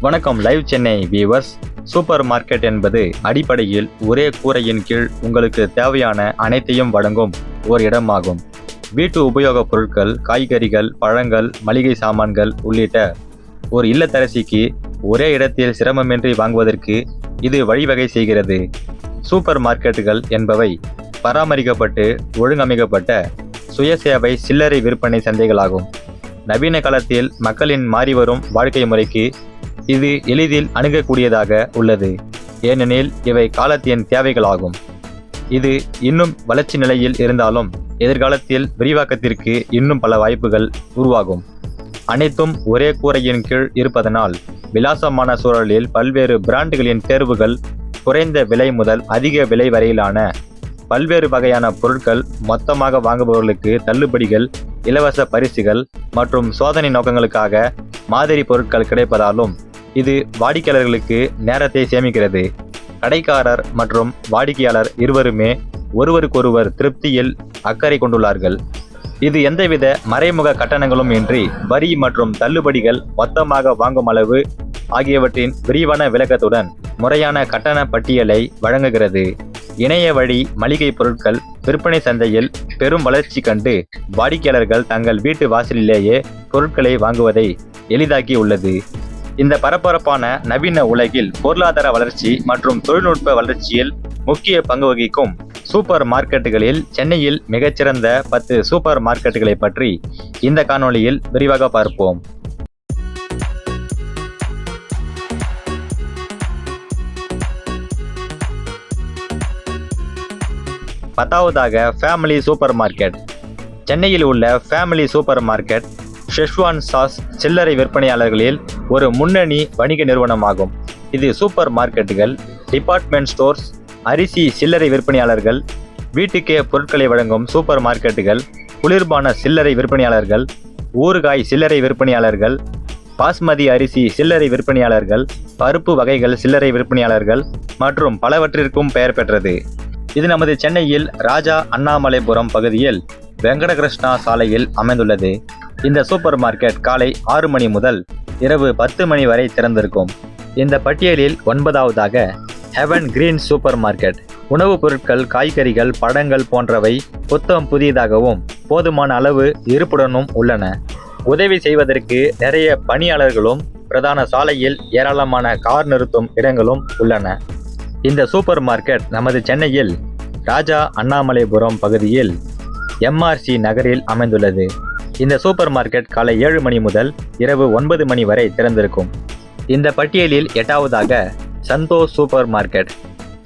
வணக்கம் live Chennai viewers. Super market என்பது அடிப்படையில் ஒரே கூரையின் கீழ் உங்களுக்கு தேவையான அனைத்தையும் வழங்கும் ஒரு இடமாகும். வீட்டு உபயோகப் பொருட்கள், காய்கறிகள், பழங்கள், மளிகை சாமான்கள் உள்ளிட்ட ஒரு இல்லத்தரசிக்கு ஒரே இடத்தில் சிரமமின்றி வாங்குவதற்கு இது வழிவகை செய்கிறது. சூப்பர் மார்க்கெட்டுகள் என்பவை பராமரிக்கப்பட்டு ஒழுங்கமைக்கப்பட்ட சுயசேவை சில்லறை விற்பனை சந்தைகளாகும். நவீன காலத்தில் மக்களின் மாறிவரும் வாழ்க்கை முறைக்கு இது எளிதில் அணுகக்கூடியதாக உள்ளது. ஏனெனில் இவை காலத்தின் தேவைகளாகும். இது இன்னும் வளர்ச்சி நிலையில் இருந்தாலும் எதிர்காலத்தில் விரிவாக்கத்திற்கு இன்னும் பல வாய்ப்புகள் உருவாகும். அனைத்தும் ஒரே கூரையின் கீழ் இருப்பதனால் விலாசமான சூழலில் பல்வேறு பிராண்டுகளின் தேர்வுகள், குறைந்த விலை முதல் அதிக விலை வரையிலான பல்வேறு வகையான பொருட்கள், மொத்தமாக வாங்குபவர்களுக்கு தள்ளுபடிகள், இலவச பரிசுகள் மற்றும் சோதனை நோக்கங்களுக்காக மாதிரி பொருட்கள் கிடைப்பதாலும் இது வாடிக்கையாளர்களுக்கு நேரத்தை சேமிக்கிறது. கடைக்காரர் மற்றும் வாடிக்கையாளர் இருவருமே ஒருவருக்கொருவர் திருப்தியில் அக்கறை கொண்டுள்ளார்கள். இது எந்தவித மறைமுக கட்டணங்களும் இன்றி வரி மற்றும் தள்ளுபடிகள், மொத்தமாக வாங்கும் அளவு ஆகியவற்றின் விரிவான விளக்கத்துடன் முறையான கட்டண பட்டியலை வழங்குகிறது. இணைய வழி மளிகை பொருட்கள் விற்பனை சந்தையில் பெரும் வளர்ச்சி கண்டு வாடிக்கையாளர்கள் தங்கள் வீட்டு வாசலிலேயே பொருட்களை வாங்குவதை எளிதாக்கி உள்ளது. இந்த பரபரப்பான நவீன உலகில் பொருளாதார வளர்ச்சி மற்றும் தொழில்நுட்ப வளர்ச்சியில் முக்கிய பங்கு வகிக்கும் சூப்பர் மார்க்கெட்டுகளில் சென்னையில் மிகச்சிறந்த 10 சூப்பர் மார்க்கெட்டுகளை பற்றி இந்த காணொளியில் விரிவாக பார்ப்போம். பத்தாவதாக ஃபேமிலி சூப்பர் மார்க்கெட். சென்னையில் உள்ள family super market schezwan sauce சில்லறை விற்பனையாளர்களில் ஒரு முன்னணி வணிக நிறுவனமாகும். இது சூப்பர் மார்க்கெட்டுகள், டிபார்ட்மெண்ட் ஸ்டோர்ஸ், அரிசி சில்லறை விற்பனையாளர்கள், வீட்டுக்கே பொருட்களை வழங்கும் சூப்பர் மார்க்கெட்டுகள், குளிர்பான சில்லறை விற்பனையாளர்கள், ஊறுகாய் சில்லறை விற்பனையாளர்கள், பாஸ்மதி அரிசி சில்லறை விற்பனையாளர்கள், பருப்பு வகைகள் சில்லறை விற்பனையாளர்கள் மற்றும் பலவற்றிற்கும் பெயர் பெற்றது. இது நமது சென்னையில் ராஜா அண்ணாமலைபுரம் பகுதியில் வெங்கடகிருஷ்ணா சாலையில் அமைந்துள்ளது. இந்த சூப்பர் மார்க்கெட் காலை 6 மணி முதல் இரவு 10 மணி வரை திறந்திருக்கும். இந்த பட்டியலில் 9வதாக ஹெவன் கிரீன் சூப்பர் மார்க்கெட். உணவுப் பொருட்கள், காய்கறிகள், பழங்கள் போன்றவை புத்தம் புதியதாகவும் போதுமான அளவு இருப்புடனும் உள்ளன. உதவி செய்வதற்கு நிறைய பணியாளர்களும் பிரதான சாலையில் ஏராளமான கார் நிறுத்தும் இடங்களும் உள்ளன. இந்த சூப்பர் மார்க்கெட் நமது சென்னையில் ராஜா அண்ணாமலைபுரம் பகுதியில் MRC நகரில் அமைந்துள்ளது. இந்த சூப்பர் மார்க்கெட் காலை 7 மணி முதல் இரவு 9 மணி வரை திறந்திருக்கும். இந்த பட்டியலில் 8வதாக சந்தோஷ் சூப்பர் மார்க்கெட்.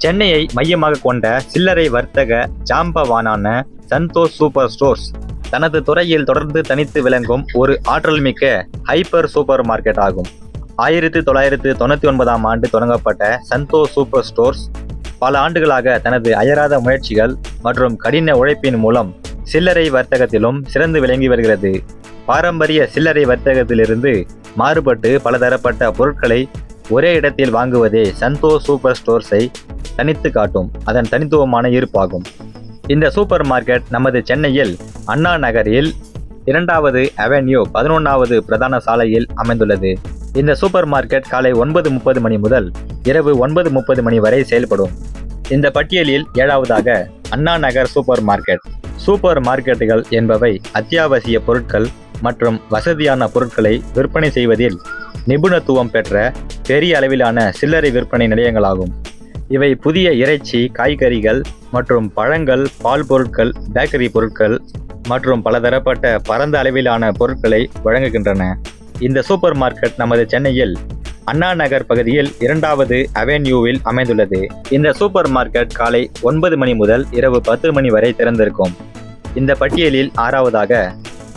சென்னையை மையமாக கொண்ட சில்லறை வர்த்தக ஜாம்பவானான சந்தோஷ் சூப்பர் ஸ்டோர்ஸ் தனது துறையில் தொடர்ந்து தனித்து விளங்கும் ஒரு ஆற்றல் மிக்க ஹைப்பர் சூப்பர் மார்க்கெட் ஆகும். 1999ஆம் ஆண்டு தொடங்கப்பட்ட சந்தோஷ் சூப்பர் ஸ்டோர்ஸ் பல ஆண்டுகளாக தனது அயராத முயற்சிகள் மற்றும் கடின உழைப்பின் மூலம் சில்லறை வர்த்தகத்திலும் சிறந்து விளங்கி வருகிறது. பாரம்பரிய சில்லறை வர்த்தகத்திலிருந்து மாறுபட்டு பலதரப்பட்ட பொருட்களை ஒரே இடத்தில் வாங்குவதே சந்தோஷ் சூப்பர் ஸ்டோர்ஸை தனித்து காட்டும் அதன் தனித்துவமான ஈர்ப்பாகும். இந்த சூப்பர் மார்க்கெட் நமது சென்னையில் அண்ணா நகரில் 2வது அவென்யூ 11வது பிரதான சாலையில் அமைந்துள்ளது. இந்த சூப்பர் மார்க்கெட் காலை 9:30 மணி முதல் இரவு 9:30 மணி வரை செயல்படும். இந்த பட்டியலில் 7வதாக Anna Nagar super market. Super மார்க்கெட்டுகள் என்பவை அத்தியாவசிய பொருட்கள் மற்றும் வசதியான பொருட்களை விற்பனை செய்வதில் நிபுணத்துவம் பெற்ற பெரிய அளவிலான சில்லறை விற்பனை நிலையங்களாகும். இவை புதிய இறைச்சி, காய்கறிகள் மற்றும் பழங்கள், பால் பொருட்கள், பேக்கரி பொருட்கள் மற்றும் பலதரப்பட்ட பரந்த அளவிலான பொருட்களை வழங்குகின்றன. இந்த சூப்பர் மார்க்கெட் நமது சென்னையில் அண்ணா நகர் பகுதியில் 2வது அவென்யூவில் அமைந்துள்ளது. இந்த சூப்பர் மார்க்கெட் காலை 9 மணி முதல் இரவு 10 மணி வரை திறந்திருக்கும். இந்த பட்டியலில் 6வதாக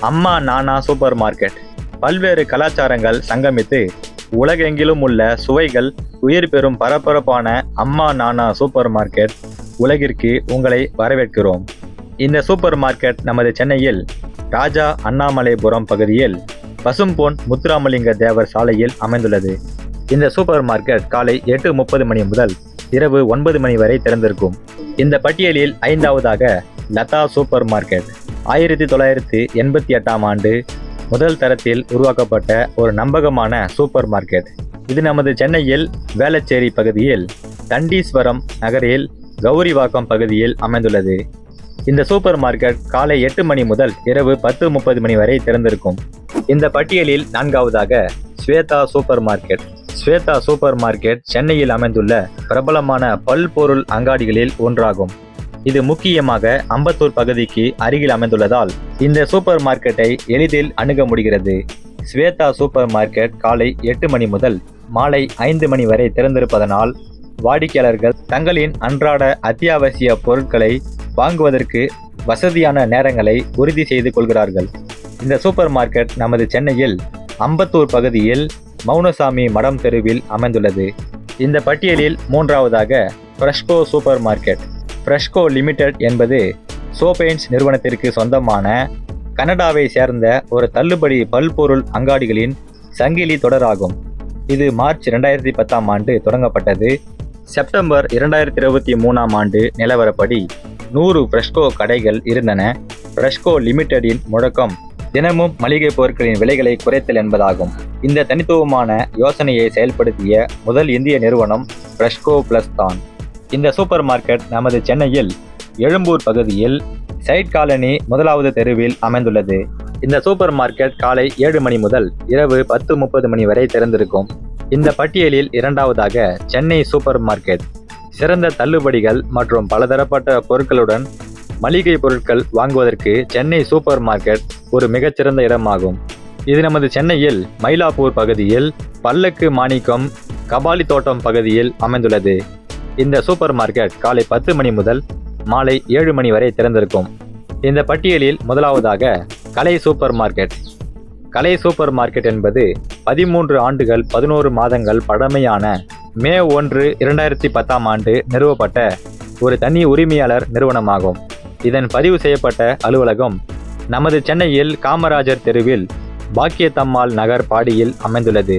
அம்மா நானா சூப்பர் மார்க்கெட். பல்வேறு கலாச்சாரங்கள் சங்கமித்து உலகெங்கிலும் உள்ள சுவைகள் உயிர் பெறும் பரபரப்பான அம்மா நானா சூப்பர் மார்க்கெட் உலகிற்கு உங்களை வரவேற்கிறோம். இந்த சூப்பர் மார்க்கெட் நமது சென்னையில் ராஜா அண்ணாமலைபுரம் பகுதியில் பசும்பொன் முத்துராமலிங்க தேவர் சாலையில் அமைந்துள்ளது. இந்த சூப்பர் மார்க்கெட் காலை 8:30 மணி முதல் இரவு 9 மணி வரை திறந்திருக்கும். இந்த பட்டியலில் 5வதாக லதா சூப்பர் மார்க்கெட். 1988ஆம் ஆண்டு முதல் தரத்தில் உருவாக்கப்பட்ட ஒரு நம்பகமான சூப்பர் மார்க்கெட். இது நமது சென்னையில் வேளச்சேரி பகுதியில் தண்டீஸ்வரம் நகரில் கௌரிவாக்கம் பகுதியில் அமைந்துள்ளது. இந்த சூப்பர் மார்க்கெட் காலை 8 மணி முதல் இரவு 10:30 மணி வரை திறந்திருக்கும். இந்த பட்டியலில் 4வதாக Shweta supermarket. Shweta supermarket சென்னையில் அமைந்துள்ள பிரபலமான பல்பொருள் அங்காடிகளில் ஒன்றாகும். இது முக்கியமாக அம்பத்தூர் பகுதிக்கு அருகில் அமைந்துள்ளதால் இந்த சூப்பர் மார்க்கெட்டை எளிதில் அணுக முடிகிறது. ஸ்வேதா சூப்பர் மார்க்கெட் காலை 8 மணி முதல் மாலை 5 மணி வரை திறந்திருப்பதனால் வாடிக்கையாளர்கள் தங்களின் அன்றாட அத்தியாவசிய பொருட்களை வாங்குவதற்கு வசதியான நேரங்களை உறுதி செய்து கொள்கிறார்கள். இந்த சூப்பர் மார்க்கெட் நமது சென்னையில் அம்பத்தூர் பகுதியில் மௌனசாமி மடம் தெருவில் அமைந்துள்ளது. இந்த பட்டியலில் 3வதாக ஃப்ரெஷ்கோ சூப்பர் மார்க்கெட். ஃப்ரெஷ்கோ லிமிடெட் என்பது சோபெயின்ஸ் நிறுவனத்திற்கு சொந்தமான கனடாவை சேர்ந்த ஒரு தள்ளுபடி பல்பொருள் அங்காடிகளின் சங்கிலி தொடராகும். இது மார்ச் 2010ஆம் ஆண்டு தொடங்கப்பட்டது. செப்டம்பர் 2023ஆம் ஆண்டு நிலவரப்படி 100 ஃப்ரெஷ்கோ கடைகள் இருந்தன. ஃப்ரெஷ்கோ லிமிடெடின் முழக்கம் தினமும் மளிகை பொருட்களின் விலைகளை குறைத்தல் என்பதாகும். இந்த தனித்துவமான யோசனையை செயல்படுத்திய முதல் இந்திய நிறுவனம் ஃப்ரெஷ்கோ பிளஸ் தான். இந்த சூப்பர் மார்க்கெட் நமது சென்னையில் எழும்பூர் பகுதியில் சைட் காலனி 1வது தெருவில் அமைந்துள்ளது. இந்த சூப்பர் மார்க்கெட் காலை 7 மணி முதல் இரவு 10:30 மணி வரை திறந்திருக்கும். இந்த பட்டியலில் 2வதாக சென்னை சூப்பர் மார்க்கெட். சிறந்த தள்ளுபடிகள் மற்றும் பலதரப்பட்ட பொருட்களுடன் மளிகை பொருட்கள் வாங்குவதற்கு சென்னை சூப்பர் மார்க்கெட் ஒரு மிகச்சிறந்த இடமாகும். இது நமது சென்னையில் மயிலாப்பூர் பகுதியில் பல்லக்கு மாணிக்கம் கபாலி தோட்டம் பகுதியில் அமைந்துள்ளது. இந்த சூப்பர் மார்க்கெட் காலை 10 மணி முதல் மாலை 7 மணி வரை திறந்திருக்கும். இந்த பட்டியலில் 1வதாக கலை சூப்பர் மார்க்கெட். கலை சூப்பர் மார்க்கெட் என்பது 13 ஆண்டுகள் 11 மாதங்கள் பழமையான மே 1, 2010ஆம் ஆண்டு நிறுவப்பட்ட ஒரு தனி உரிமையாளர் நிறுவனமாகும். இதன் பதிவு செய்யப்பட்ட அலுவலகம் நமது சென்னையில் காமராஜர் தெருவில் பாக்கியத்தம்மாள் நகர் பாடியில் அமைந்துள்ளது.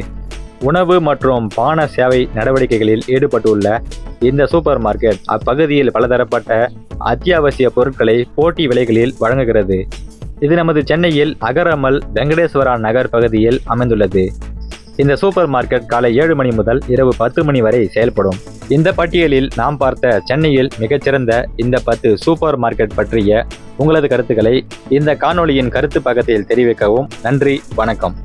உணவு மற்றும் பான சேவை நடவடிக்கைகளில் ஈடுபட்டுள்ள இந்த சூப்பர் மார்க்கெட் அப்பகுதியில் பலதரப்பட்ட அத்தியாவசிய பொருட்களை போட்டி விலைகளில் வழங்குகிறது. இது நமது சென்னையில் அகரமல் வெங்கடேஸ்வரா நகர் பகுதியில் அமைந்துள்ளது. இந்த சூப்பர் மார்க்கெட் காலை 7 மணி முதல் இரவு 10 மணி வரை செயல்படும். இந்த பட்டியலில் நாம் பார்த்த சென்னையில் மிகச்சிறந்த இந்த 10 சூப்பர் மார்க்கெட் பற்றிய உங்களது கருத்துக்களை இந்த காணொளியின் கருத்து பக்கத்தில் தெரிவிக்கவும். நன்றி, வணக்கம்.